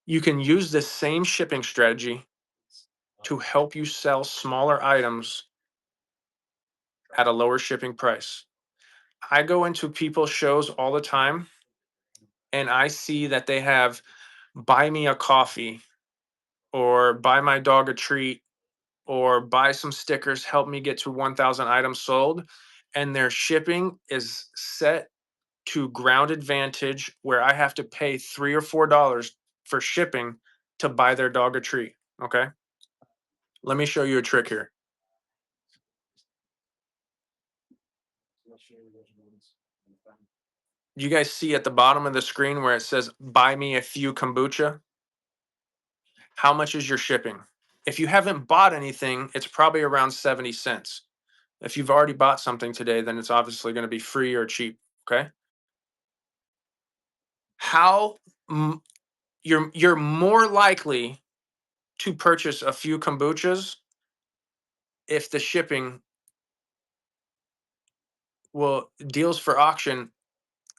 You can use this same shipping strategy to help you sell smaller items at a lower shipping price. I go into people's shows all the time and I see that they have buy me a coffee or buy my dog a treat or buy some stickers, help me get to 1,000 items sold. And their shipping is set to ground advantage where I have to pay $3 or $4 for shipping to buy their dog a treat. Okay. Let me show you a trick here. You guys see at the bottom of the screen where it says buy me a few kombucha? How much is your shipping? If you haven't bought anything, it's probably around 70 cents. If you've already bought something today, then it's obviously going to be free or cheap. Okay. How m- you're more likely to purchase a few kombuchas if the shipping will deals for auction.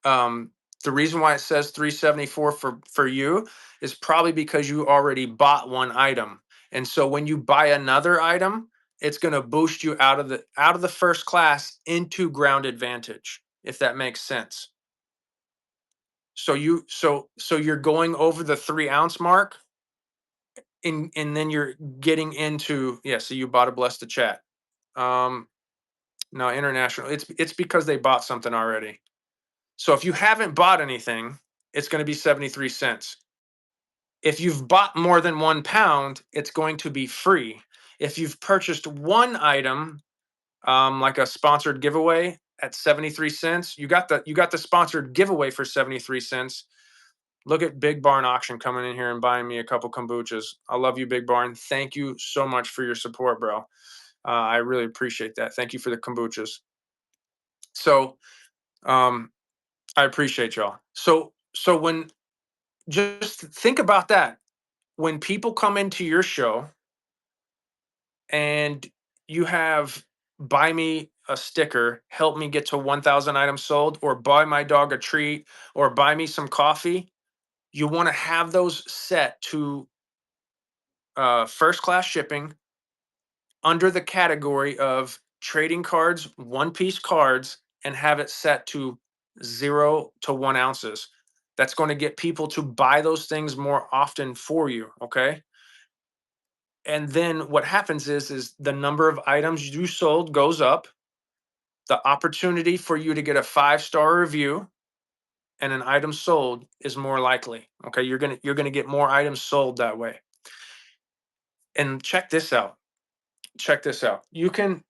um the reason why it says 374 for you is probably because you already bought one item, and so when you buy another item, it's going to boost you out of the first class into ground advantage, if that makes sense. So you're going over the 3 ounce mark, and then you're getting into, yeah, so you bought a bless the chat. um no, international, it's because they bought something already. So if you haven't bought anything, it's going to be 73 cents. If you've bought more than 1 pound, it's going to be free. If you've purchased one item, like a sponsored giveaway at 73 cents, you got the sponsored giveaway for 73 cents. Look at Big Barn Auction coming in here and buying me a couple kombuchas. I love you, Big Barn. Thank you so much for your support, bro. I really appreciate that. Thank you for the kombuchas. So, um, I appreciate y'all. So when just think about that. When people come into your show and you have buy me a sticker, help me get to 1,000 items sold, or buy my dog a treat, or buy me some coffee, you want to have those set to first class shipping under the category of trading cards, one piece cards, and have it set to 0 to 1 ounces. That's going to get people to buy those things more often for you. Okay. And then what happens is the number of items you sold goes up. The opportunity for you to get a 5-star review and an item sold is more likely. Okay. You're gonna get more items sold that way. And check this out. Check this out. You can,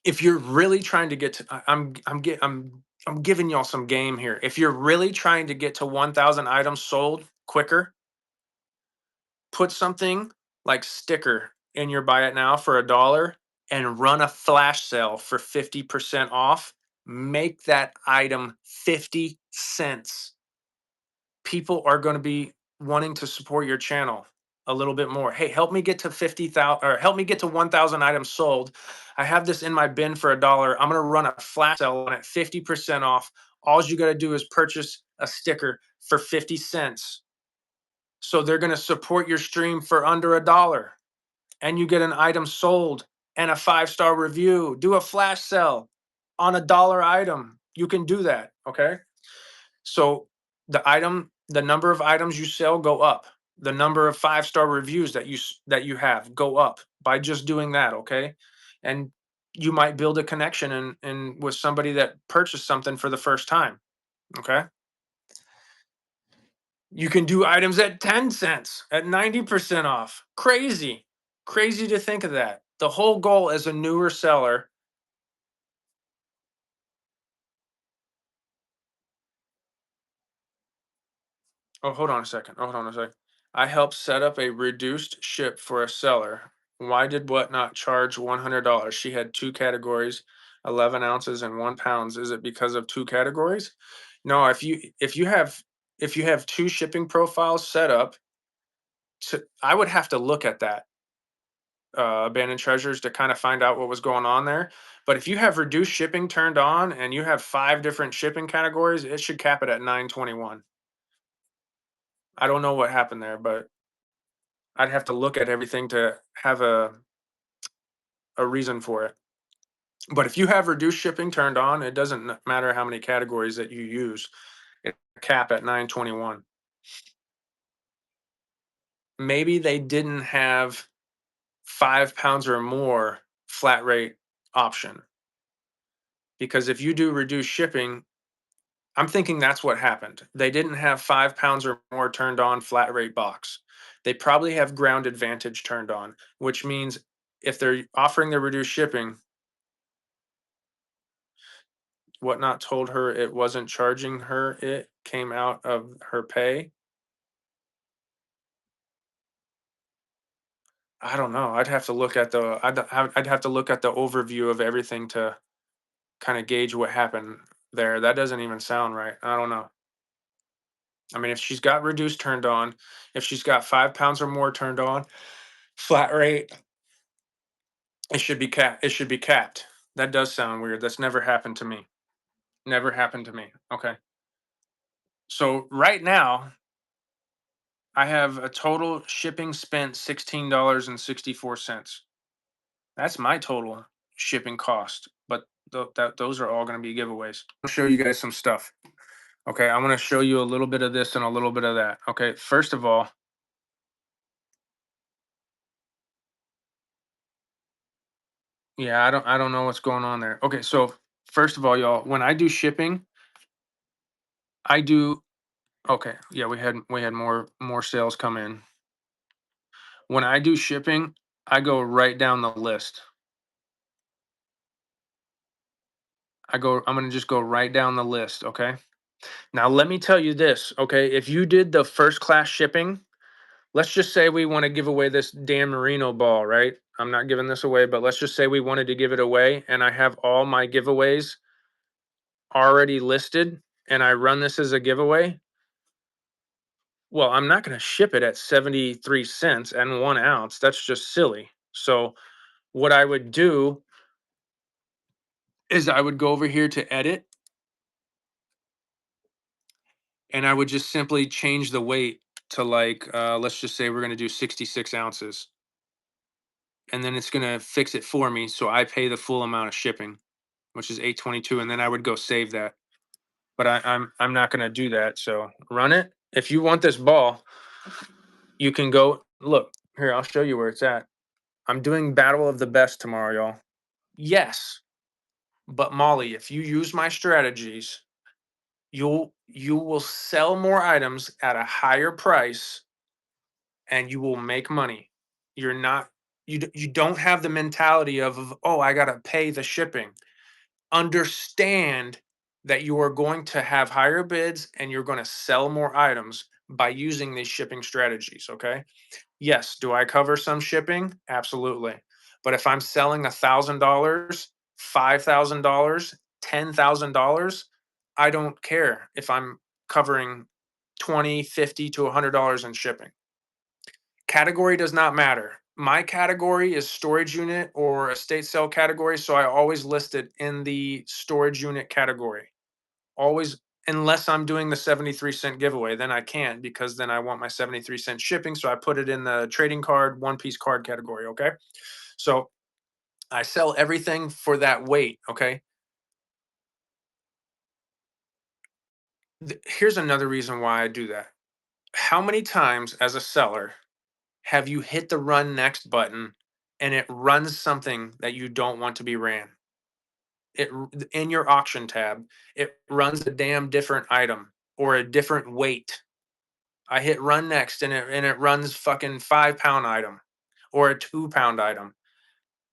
if you're really trying to get to, I'm giving y'all some game here. If you're really trying to get to 1,000 items sold quicker, put something like sticker in your buy it now for $1 and run a flash sale for 50% off. Make that item 50 cents. People are going to be wanting to support your channel a little bit more. Hey, help me get to 50,000, or help me get to 1,000 items sold. I have this in my bin for $1. I'm going to run a flash sale on it 50% off. All you got to do is purchase a sticker for 50 cents. So they're going to support your stream for under $1, and you get an item sold and a 5-star review. Do a flash sale on $1 item. You can do that. Okay. So the number of items you sell go up. The number of 5-star reviews that you have go up by just doing that. Okay. And you might build a connection and with somebody that purchased something for the first time. Okay. You can do items at 10 cents, at 90% off. Crazy. Crazy to think of that. The whole goal as a newer seller. Oh, hold on a second. Hold on a second. I helped set up a reduced ship for a seller. Why did what not charge $100? She had two categories, 11 ounces and 1 pounds. Is it because of two categories? No, if you have two shipping profiles set up, I would have to look at that abandoned treasures to kind of find out what was going on there. But if you have reduced shipping turned on and you have 5 different shipping categories, it should cap it at 921. I don't know what happened there, but I'd have to look at everything to have a reason for it. But if you have reduced shipping turned on, it doesn't matter how many categories that you use. It cap at 921. Maybe they didn't have 5 pounds or more flat rate option, because if you do reduce shipping, I'm thinking that's what happened. They didn't have 5 pounds or more turned on flat rate box. They probably have ground advantage turned on, which means if they're offering the reduced shipping, Whatnot told her it wasn't charging her, it came out of her pay. I don't know. I'd have to look at the overview of everything to kind of gauge what happened there. That doesn't even sound right. I don't know. I mean, if she's got reduced turned on, if she's got 5 pounds or more turned on, flat rate, it should be capped. It should be capped. That does sound weird. That's never happened to me. Never happened to me. Okay. So right now, I have a total shipping spent $16.64. That's my total shipping cost. But those are all going to be giveaways. I'll show you guys some stuff. Okay, I'm going to show you a little bit of this and a little bit of that. Okay, first of all, yeah, I don't know what's going on there. Okay, so first of all, y'all, when I do shipping, I do okay. Yeah, we had more sales come in. When I do shipping, I go right down the list. I'm going to just go right down the list, okay? Now let me tell you this, okay? If you did the first class shipping, let's just say we want to give away this Dan Marino ball, right? I'm not giving this away, but let's just say we wanted to give it away and I have all my giveaways already listed and I run this as a giveaway. Well, I'm not going to ship it at 73 cents and 1 ounce. That's just silly. So, what I would do is I would go over here to edit and I would just simply change the weight to like, let's just say we're going to do 66 ounces. And then it's going to fix it for me. So I pay the full amount of shipping, which is 822, and then I would go save that. But I'm not going to do that. So run it. If you want this ball, you can go look here. I'll show you where it's at. I'm doing Battle of the Best tomorrow, y'all. Yes, but Molly, if you use my strategies, you will sell more items at a higher price, and you will make money. You're not you don't have the mentality of oh I gotta pay the shipping. Understand that you are going to have higher bids and you're going to sell more items by using these shipping strategies. Okay. Yes. Do I cover some shipping? Absolutely. But if I'm selling $1,000, $5,000, $10,000, I don't care if I'm covering 20, 50 to $100 in shipping. Category does not matter. My category is storage unit or estate sale category, so I always list it in the storage unit category. Always, unless I'm doing the 73-cent giveaway, then I can't because then I want my 73-cent shipping, so I put it in the trading card, one-piece card category, okay? So I sell everything for that weight, okay? Here's another reason why I do that. How many times as a seller have you hit the run next button and it runs something that you don't want to be ran? In your auction tab, it runs a damn different item or a different weight. I hit run next and it runs fucking 5 pound item or a 2 pound item.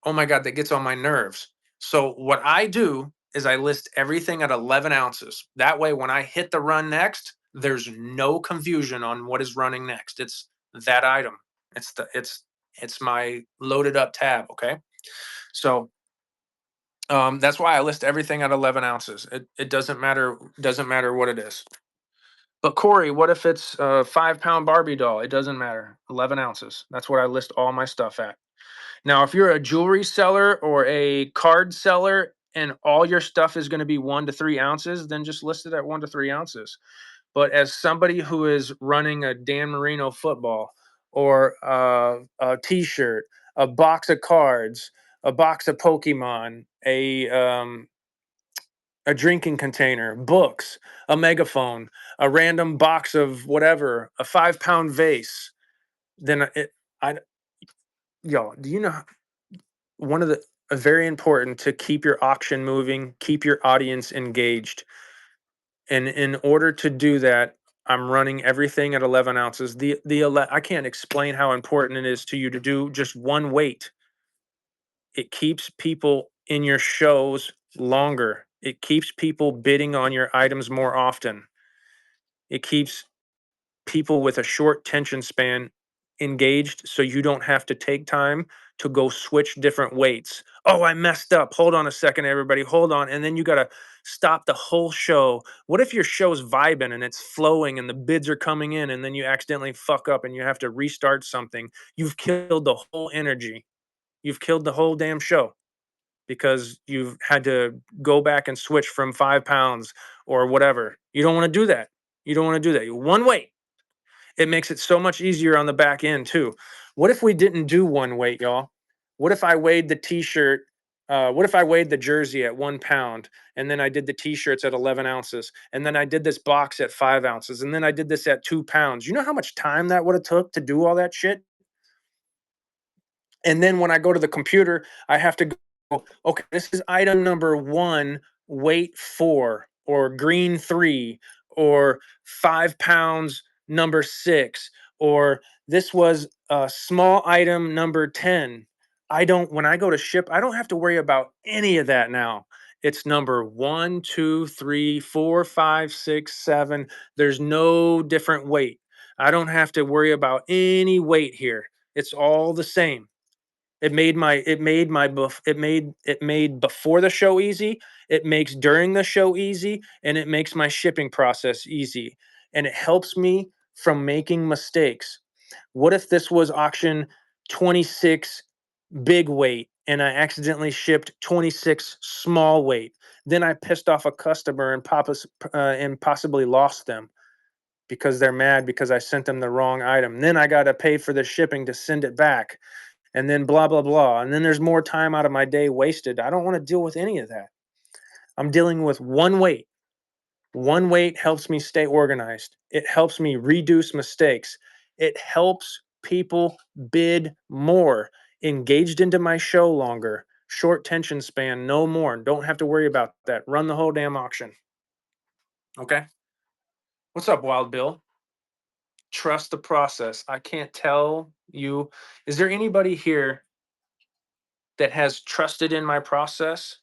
Oh my god, that gets on my nerves. So what I do is I list everything at 11 ounces. That way when I hit the run next, there's no confusion on what is running next. It's that item. It's my loaded up tab, okay? So that's why I list everything at 11 ounces. It doesn't matter what it is. But Corey, what if it's a 5 pound Barbie doll? It doesn't matter. 11 ounces. That's what I list all my stuff at. Now, if you're a jewelry seller or a card seller and all your stuff is going to be 1 to 3 ounces, then just list it at 1 to 3 ounces. But as somebody who is running a Dan Marino football, or a T-shirt, a box of cards, a box of Pokemon, a drinking container, books, a megaphone, a random box of whatever, a 5 pound vase, then I, yo, do you know one of the very important to keep your auction moving, keep your audience engaged. And in order to do that, I'm running everything at 11 ounces. I can't explain how important it is to you to do just one weight. It keeps people in your shows longer. It keeps people bidding on your items more often. It keeps people with a short tension span engaged, so you don't have to take time to go switch different weights. Oh, I messed up. Hold on a second, everybody. Hold on. And then you got to stop the whole show. What if your show's vibing and it's flowing and the bids are coming in and then you accidentally fuck up and you have to restart something? You've killed the whole energy. You've killed the whole damn show because you've had to go back and switch from 5 pounds or whatever. You don't want to do that. You don't want to do that. One weight. It makes it so much easier on the back end too. What if we didn't do one weight, y'all? What if I weighed the t-shirt? What if I weighed the jersey at 1 pound, and then I did the t-shirts at 11 ounces, and then I did this box at 5 ounces, and then I did this at 2 pounds? You know how much time that would have took to do all that shit? And then when I go to the computer, I have to go, okay, this is item number one, weight four, or green three, or 5 pounds, number six, or this was a small item number 10. When I go to ship, I don't have to worry about any of that now. It's number one, two, three, four, five, six, seven. There's no different weight. I don't have to worry about any weight here. It's all the same. It made before the show easy, it makes during the show easy, and it makes my shipping process easy. And it helps me from making mistakes. What if this was auction 26 big weight and I accidentally shipped 26 small weight? Then I pissed off a customer and possibly lost them because they're mad because I sent them the wrong item. Then I got to pay for the shipping to send it back, and then blah blah blah, and then there's more time out of my day wasted. I don't want to deal with any of that. I'm dealing with one weight. One weight helps me stay organized. It helps me reduce mistakes. It helps people bid more, engaged into my show longer, short tension span, no more. Don't have to worry about that. Run the whole damn auction. Okay. What's up, Wild Bill? Trust the process. I can't tell you. Is there anybody here that has trusted in my process?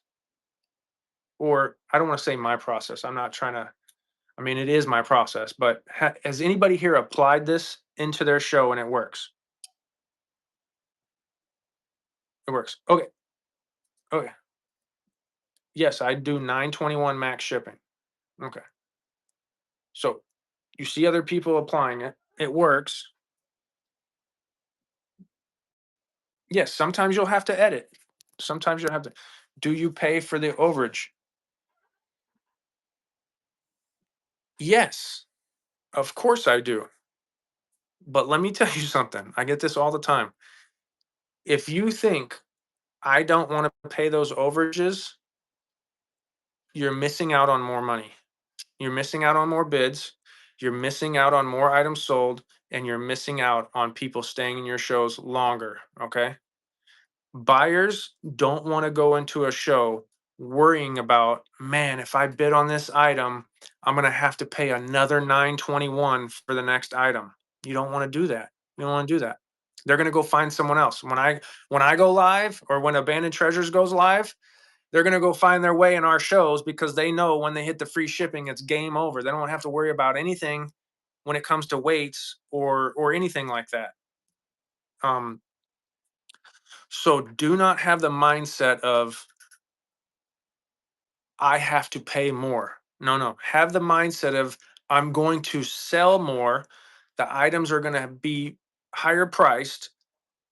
Or I don't want to say my process. I'm not trying to, I mean, it is my process, but has anybody here applied this into their show and it works? It works. Okay. Okay. Yes, I do 921 max shipping. Okay. So you see other people applying it. It works. Yes, sometimes you'll have to edit. Sometimes you'll have to. Do you pay for the overage? Yes, of course I do. But let me tell you something. I get this all the time. If you think I don't want to pay those overages, you're missing out on more money. You're missing out on more bids. You're missing out on more items sold, and you're missing out on people staying in your shows longer. Okay. Buyers don't want to go into a show worrying about, man, if I bid on this item, I'm going to have to pay another 921 for the next item. You don't want to do that. You don't want to do that. They're going to go find someone else. When I go live, or when Abandoned Treasures goes live, they're going to go find their way in our shows because they know when they hit the free shipping, it's game over. They don't have to worry about anything when it comes to weights or anything like that. Um, so do not have the mindset of I have to pay more. No, no. Have the mindset of I'm going to sell more. The items are going to be higher priced,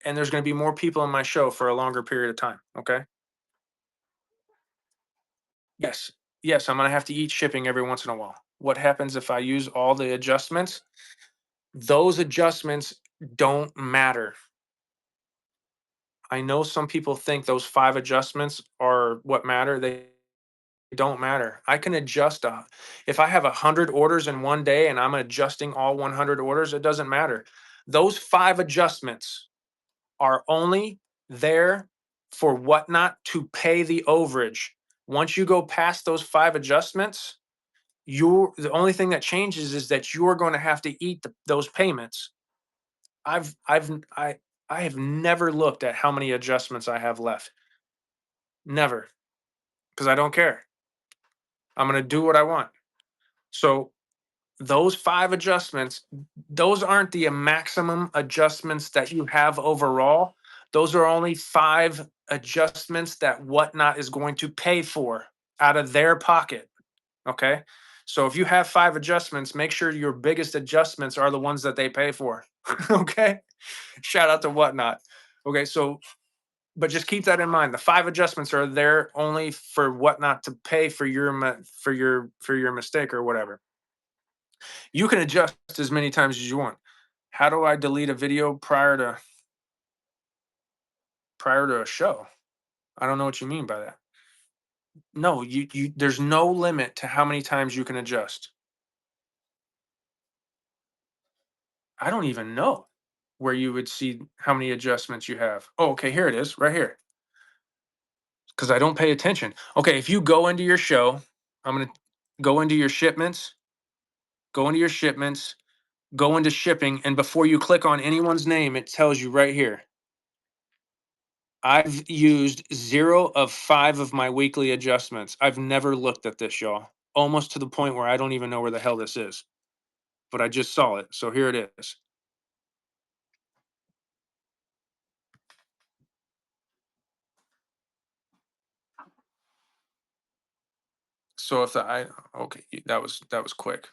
and there's going to be more people in my show for a longer period of time. Okay. Yes. Yes. I'm going to have to eat shipping every once in a while. what happens if I use all the adjustments? Those adjustments don't matter. I know some people think those 5 adjustments are what matter. They don't matter. I can adjust if I have 100 orders in one day and I'm adjusting all 100 orders, it doesn't matter. Those 5 adjustments are only there for Whatnot to pay the overage. Once you go past those 5 adjustments, you're the only thing that changes is that you're going to have to eat those payments. I've I've I I have never looked at how many adjustments I have left. Never, because I don't care. I'm going to do what I want. So those 5 adjustments, those aren't the maximum adjustments that you have overall. Those are only 5 adjustments that Whatnot is going to pay for out of their pocket. Okay. So if you have 5 adjustments, make sure your biggest adjustments are the ones that they pay for. Okay. Shout out to Whatnot. Okay. So, but just keep that in mind. The 5 adjustments are there only for Whatnot to pay for your mistake or whatever. You can adjust as many times as you want. How do I delete a video prior to a show? I don't know what you mean by that. No, you there's no limit to how many times you can adjust. I don't even know where you would see how many adjustments you have. Oh, okay, here it is, right here. Because I don't pay attention. Okay, if you go into your show, I'm gonna go into your shipments, go into your shipments, go into shipping, and before you click on anyone's name, it tells you right here. I've used 0 of 5 of my weekly adjustments. I've never looked at this, y'all. Almost to the point where I don't even know where the hell this is. But I just saw it. So here it is. So if the I okay, that was quick.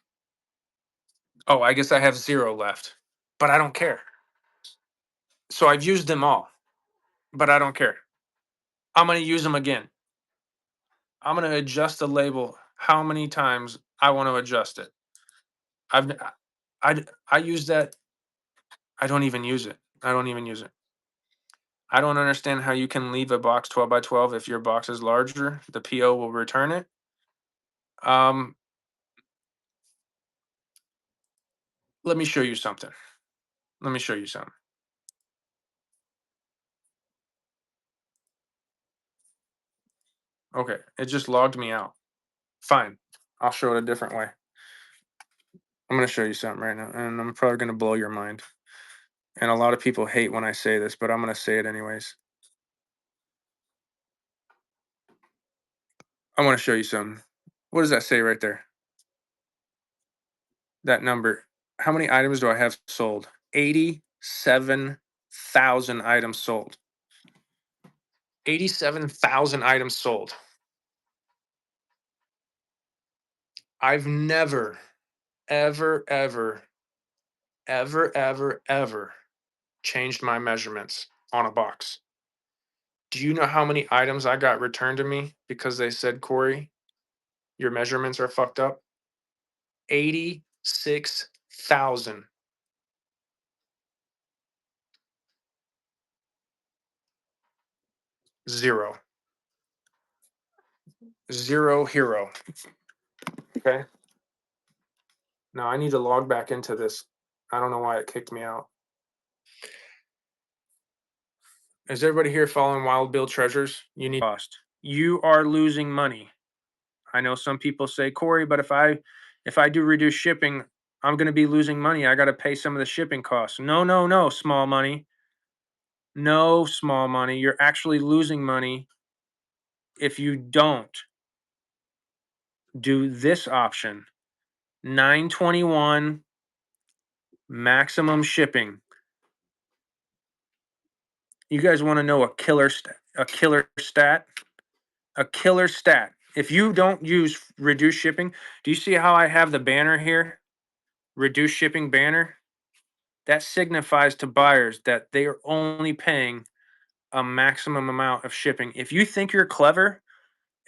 Oh, I guess I have 0 left. But I don't care. So I've used them all, but I don't care. I'm going to use them again. I'm going to adjust the label how many times I want to adjust it. I've I use that. I don't even use it. I don't even use it. I don't understand how you can leave a box 12 by 12 if your box is larger. The PO will return it. Um, Let me show you something. Let me show you something. Okay, it just logged me out. Fine. I'll show it a different way. I'm going to show you something right now, and I'm probably going to blow your mind. And a lot of people hate when I say this, but I'm going to say it anyways. I want to show you something. What does that say right there? That number. How many items do I have sold? 87,000 items sold. 87,000 items sold. I've never, ever, ever, ever, ever, ever changed my measurements on a box. Do you know how many items I got returned to me because they said, Corey, your measurements are fucked up? 86,000. 0. 0 hero. Okay. Now I need to log back into this. I don't know why it kicked me out. Is everybody here following Wild Bill Treasures? You need cost. You are losing money. I know some people say, Corey, but if I do reduce shipping, I'm going to be losing money. I got to pay some of the shipping costs. No, no, no, small money. No, small money. You're actually losing money if you don't do this option. 921 maximum shipping. You guys want to know a killer a killer stat? A killer stat. If you don't use reduced shipping, do you see how I have the banner here? Reduced shipping banner? That signifies to buyers that they are only paying a maximum amount of shipping. If you think you're clever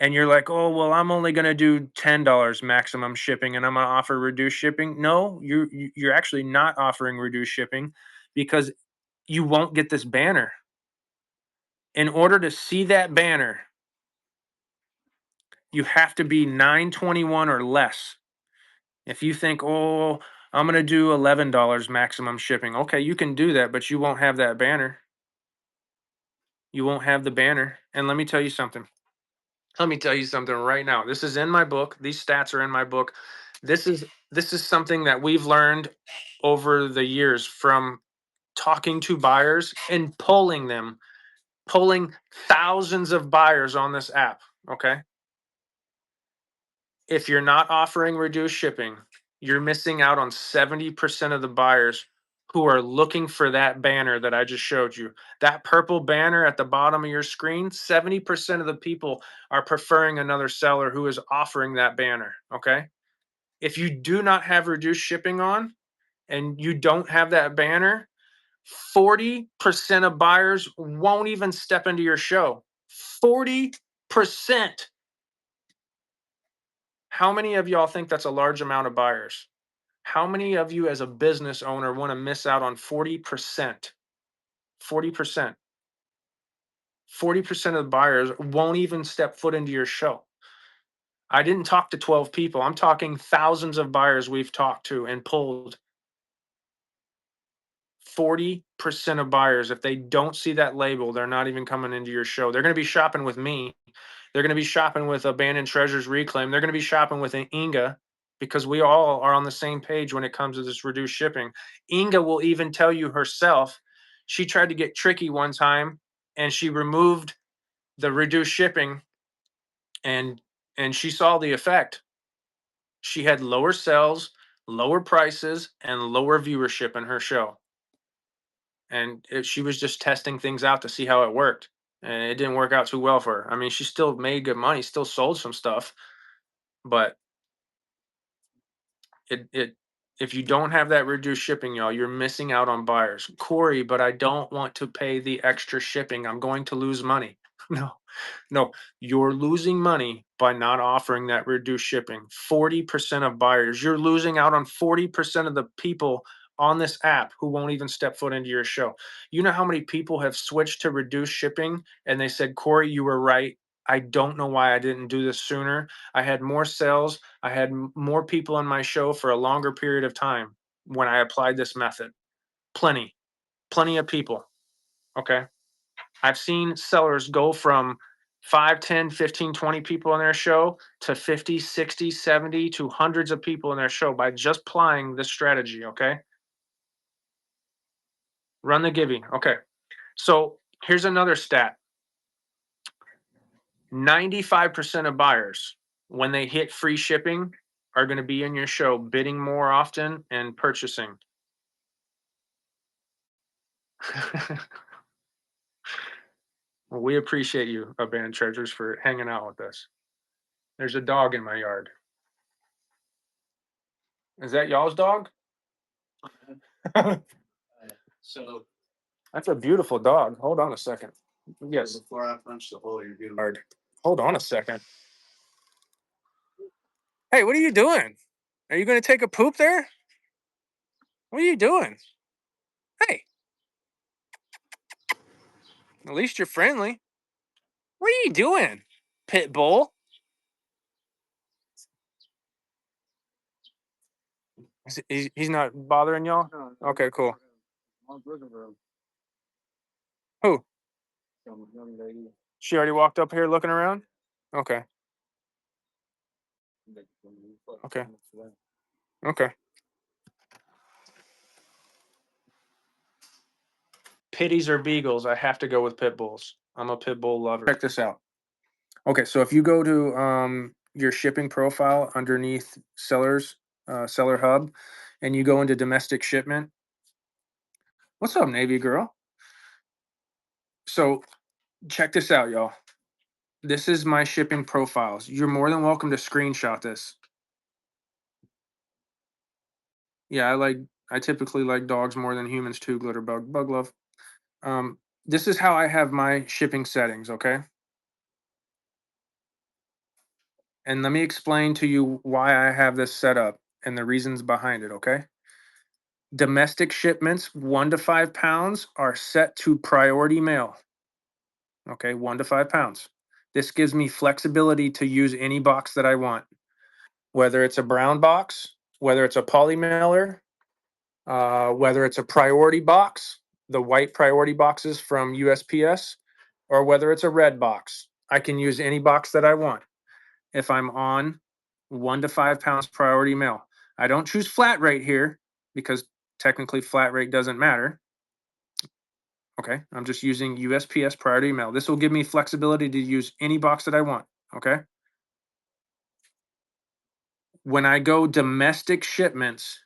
and you're like, "Oh, well, I'm only gonna do $10 maximum shipping, and I'm gonna offer reduced shipping." No, you're actually not offering reduced shipping because you won't get this banner. In order to see that banner, you have to be 921 or less. If you think, "Oh, I'm gonna do $11 maximum shipping," okay, you can do that, but you won't have that banner. You won't have the banner. And let me tell you something. Let me tell you something right now. This is in my book. These stats are in my book. This is something that we've learned over the years from talking to buyers and pulling thousands of buyers on this app, okay? If you're not offering reduced shipping, you're missing out on 70% of the buyers who are looking for that banner that I just showed you. That purple banner at the bottom of your screen, 70% of the people are preferring another seller who is offering that banner. Okay. If you do not have reduced shipping on and you don't have that banner, 40% of buyers won't even step into your show. 40%. How many of y'all think that's a large amount of buyers? How many of you as a business owner want to miss out on 40%? 40%. 40% of the buyers won't even step foot into your show. I didn't talk to 12 people. I'm talking thousands of buyers we've talked to and pulled. 40% of buyers, if they don't see that label, they're not even coming into your show. They're going to be shopping with me. They're going to be shopping with Abandoned Treasures Reclaim. They're going to be shopping with an Inga because we all are on the same page when it comes to this reduced shipping. Inga will even tell you herself she tried to get tricky one time and she removed the reduced shipping and she saw the effect. She had lower sales, lower prices, and lower viewership in her show. And she was just testing things out to see how it worked. And it didn't work out too well for her. I mean, she still made good money, still sold some stuff, but it if you don't have that reduced shipping, y'all, you're missing out on buyers. Corey, but I don't want to pay the extra shipping. I'm going to lose money. No, no, you're losing money by not offering that reduced shipping. 40% of buyers, you're losing out on 40% of the people on this app who won't even step foot into your show. You know how many people have switched to reduced shipping and they said, Corey, you were right. I don't know why I didn't do this sooner. I had more sales. I had more people on my show for a longer period of time when I applied this method. Plenty, plenty of people. Okay. I've seen sellers go from 5, 10, 15, 20 people on their show to 50, 60, 70 to hundreds of people in their show by just applying this strategy. Okay. Run the Gibby. Okay. So here's another stat. 95% of buyers, when they hit free shipping, are going to be in your show bidding more often and purchasing. Well, we appreciate you, Abandoned Treasures, for hanging out with us. There's a dog in my yard. Is that y'all's dog? That's a beautiful dog. Hold on a second. Yes. Hold on a second. Hey, what are you doing? Are you going to take a poop there? What are you doing? Hey, at least you're friendly. What are you doing, pit bull? He's not bothering y'all? Okay, cool. Who? She already walked up here looking around? Okay. Okay. Okay. Pitties or beagles, I have to go with pit bulls. I'm a pit bull lover. Check this out. Okay, so if you go to your shipping profile underneath seller hub, and you go into domestic shipment. What's up, Navy girl? So check this out, y'all. This is my shipping profiles. You're more than welcome to screenshot this. Yeah, I typically like dogs more than humans too, Glitterbug. Bug love. Um, this is how I have my shipping settings, okay? And let me explain to you why I have this set up and the reasons behind it, okay? Domestic shipments 1 to 5 pounds are set to priority mail, okay? 1 to 5 pounds. This gives me flexibility to use any box that I want, whether it's a brown box, whether it's a poly mailer, whether it's a priority box, the white priority boxes from USPS, or whether it's a red box. I can use any box that I want if I'm on 1 to 5 pounds priority mail. I don't choose flat rate here because technically flat rate doesn't matter. Okay, I'm just using USPS priority mail. This will give me flexibility to use any box that I want. Okay. When I go domestic shipments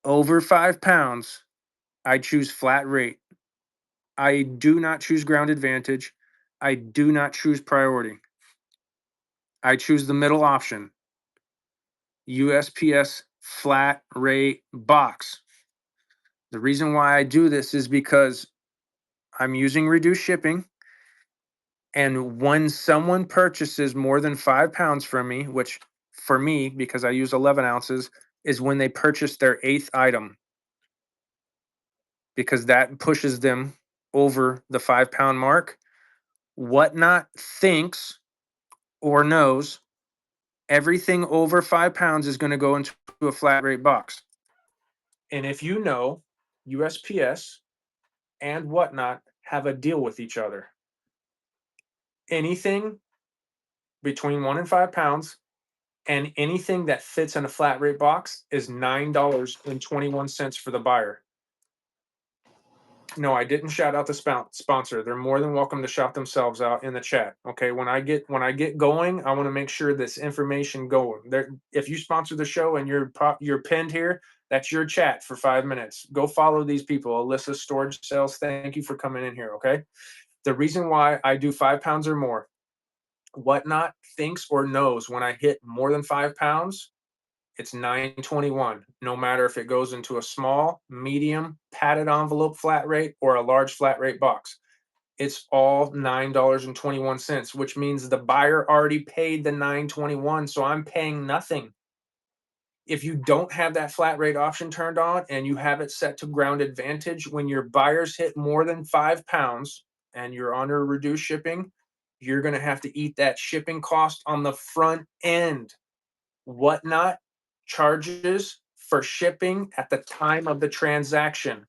over 5 pounds, I choose flat rate. I do not choose ground advantage. I do not choose priority. I choose the middle option, USPS flat rate box. The reason why I do this is because I'm using reduced shipping. And when someone purchases more than 5 pounds from me, which for me, because I use 11 ounces, is when they purchase their eighth item, because that pushes them over the 5 pound mark. Whatnot thinks or knows everything over 5 pounds is going to go into a flat rate box. And if you know, USPS and Whatnot have a deal with each other. Anything between 1 and 5 pounds and anything that fits in a flat rate box is $9.21 for the buyer. No, I didn't shout out the sponsor. They're more than welcome to shout themselves out in the chat. Okay, when I get going, I want to make sure this information going. There, if you sponsor the show and you're pinned here, that's your chat for 5 minutes. Go follow these people. Alyssa Storage Sales, thank you for coming in here. Okay, the reason why I do 5 pounds or more, Whatnot thinks or knows when I hit more than 5 pounds, it's 921, no matter if it goes into a small, medium, padded envelope flat rate or a large flat rate box. It's all $9.21, which means the buyer already paid the 921, so I'm paying nothing. If you don't have that flat rate option turned on and you have it set to ground advantage, when your buyers hit more than 5 pounds and you're under reduced shipping, you're going to have to eat that shipping cost on the front end. Whatnot charges for shipping at the time of the transaction.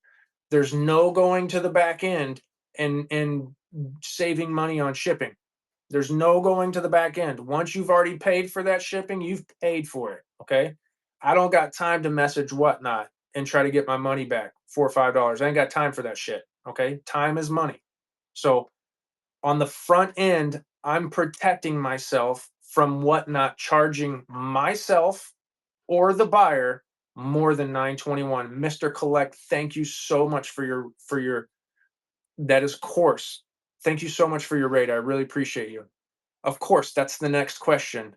There's no going to the back end and saving money on shipping. There's no going to the back end. Once you've already paid for that shipping, you've paid for it. Okay. I don't got time to message Whatnot and try to get my money back, $4 or $5. I ain't got time for that shit. Okay. Time is money. So on the front end, I'm protecting myself from Whatnot charging myself or the buyer more than 921. Mr. Collect, thank you so much for your that is course. Thank you so much for your rate. I really appreciate you. Of course, that's the next question.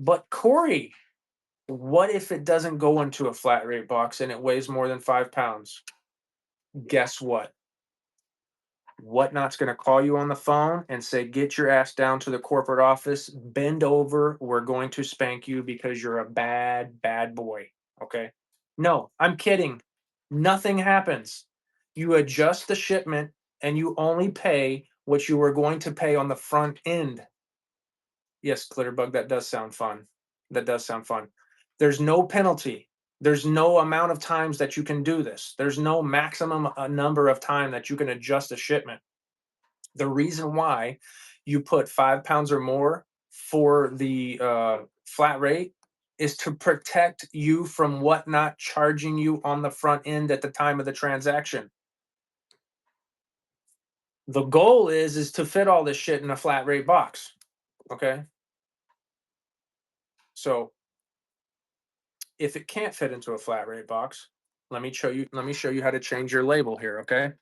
But Corey, what if it doesn't go into a flat rate box and it weighs more than 5 pounds? Guess what? Whatnot's going to call you on the phone and say, get your ass down to the corporate office, bend over. We're going to spank you because you're a bad, bad boy. Okay. No, I'm kidding. Nothing happens. You adjust the shipment and you only pay what you were going to pay on the front end. Yes, Clitterbug, that does sound fun. That does sound fun. There's no penalty. There's no amount of times that you can do this. There's no maximum number of time that you can adjust a shipment. The reason why you put 5 pounds or more for the flat rate is to protect you from Whatnot charging you on the front end at the time of the transaction. The goal is to fit all this shit in a flat rate box. Okay. So if it can't fit into a flat rate box, let me show you how to change your label here. Okay.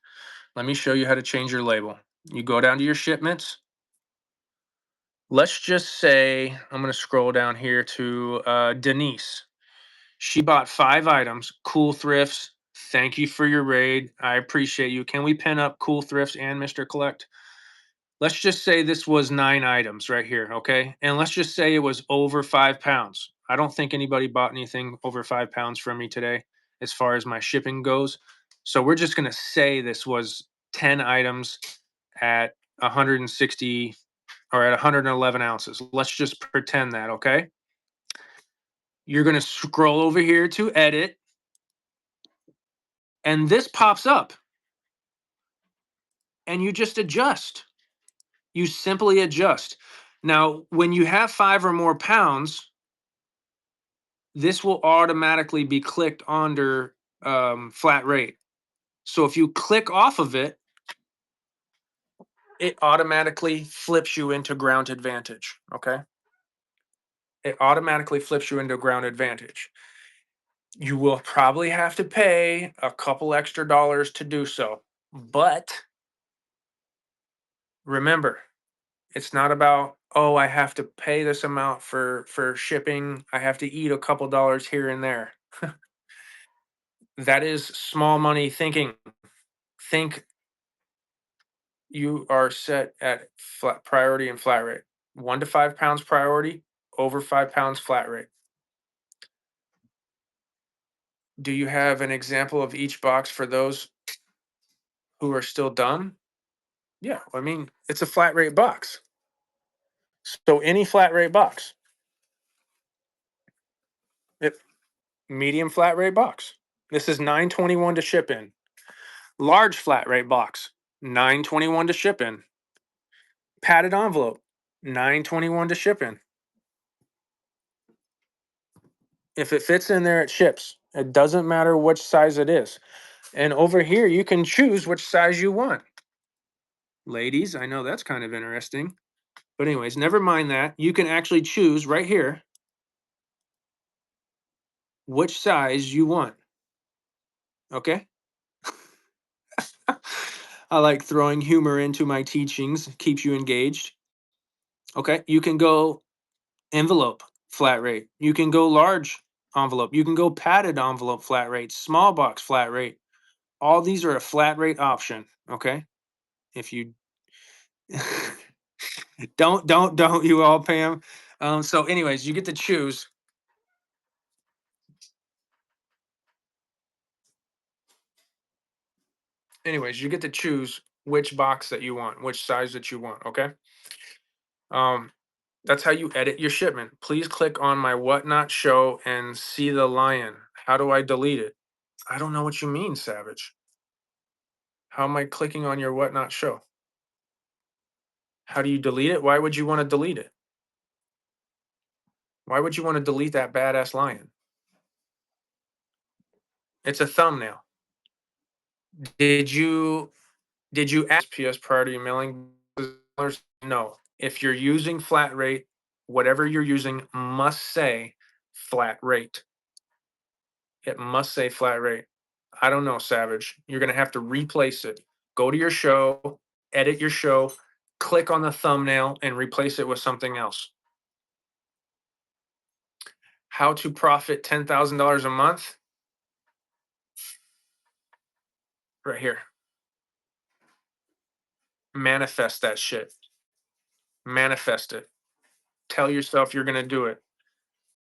Let me show you how to change your label. You go down to your shipments. Let's just say I'm going to scroll down here to Denise. She bought 5 items. Cool Thrifts. Thank you for your raid. I appreciate you. Can we pin up Cool Thrifts and Mr. Collect? Let's just say this was 9 items right here, okay? And let's just say it was over 5 pounds. I don't think anybody bought anything over 5 pounds from me today as far as my shipping goes. So we're just gonna say this was 10 items at 160 or at 111 ounces. Let's just pretend that, okay? You're gonna scroll over here to edit, and this pops up, and you just adjust. You simply adjust. Now, when you have 5 or more pounds, this will automatically be clicked under flat rate. So if you click off of it, it automatically flips you into ground advantage. Okay. It automatically flips you into ground advantage. You will probably have to pay a couple extra dollars to do so. But remember, it's not about, oh, I have to pay this amount for shipping. I have to eat a couple dollars here and there. That is small money thinking. Think you are set at flat priority and flat rate. 1 to 5 pounds priority, over 5 pounds flat rate. Do you have an example of each box for those who are still dumb? Yeah, I mean, it's a flat rate box. So any flat rate box, it, medium flat rate box. This is 921 to ship in. Large flat rate box, 921 to ship in. Padded envelope, 921 to ship in. If it fits in there, it ships. It doesn't matter which size it is. And over here, you can choose which size you want. Ladies, I know that's kind of interesting. But, anyways, never mind that. You can actually choose right here which size you want. Okay. I like throwing humor into my teachings, keeps you engaged. Okay. You can go envelope flat rate. You can go large envelope. You can go padded envelope flat rate, small box flat rate. All these are a flat rate option. Okay. If you don't you all, Pam. So, anyways, you get to choose. Anyways, you get to choose which box that you want, which size that you want. Okay. Um, that's how you edit your shipment. Please click on my whatnot show and see the lion. How do I delete it? I don't know what you mean, Savage. How am I clicking on your whatnot show? How do you delete it? Why would you want to delete it? Why would you want to delete that badass lion? It's a thumbnail. Did you ask PS priority mailing? No. If you're using flat rate, whatever you're using must say flat rate. It must say flat rate. I don't know, Savage. You're going to have to replace it. Go to your show, edit your show, click on the thumbnail, and replace it with something else. How to profit $10,000 a month? Right here. Manifest that shit. Manifest it. Tell yourself you're going to do it.